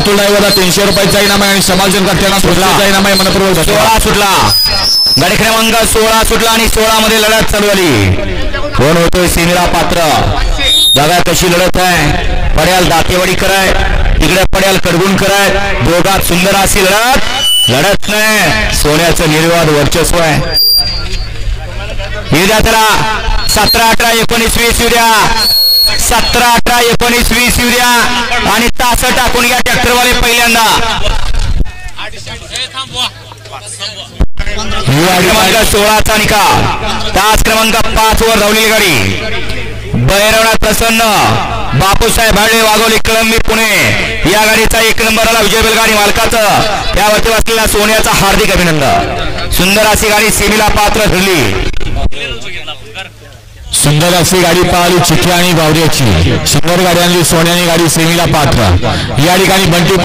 अतुल ड्रायव्हरला 300 रुपयाचा इनाम आहे आणि समालोचन करताना सुटला इनाम आहे मनपूर्वक 16 सुटला गाडी क्रमांक 16 सुटला आणि 16 मध्ये लढत चालू आली कोण होतोय सीमेला पात्र बघा कशी लढत आहे पड्याल दातेवाडी कराय तिकडे पड्याल कडगुण कराय दोघात सुंदर अशी लढत नाही सोन्याचं निर्वाद वर्चस्व आहे येऊ द्या त्याला 17 18 19 20 येऊ द्या 17 18 19 20 येऊ द्या आणि तास टाकून घ्या ट्रॅक्टरवाले पहिल्यांदा क्रमांक 16चा निकाल तास क्रमांक 5 वर धावलेली गाडी भैरवनाथ प्रसन्न बापूसाहेब भाडे वाघोली कळंबी पुणे या गाडीचा 1 नंबरला विजय बैलगाडी मालकाचं त्यावरती बसलेल्या सोन्याचा हार्दिक अभिनंदन सुंदर अशी गाडी सेमीला पात्र ठरली सुंदर अशी गाडी पाहिली चिखली आणि बावऱ्याची सुंदर गाडी आणली सोन्याने गाडी सेमीला पात्र या ठिकाणी बंटी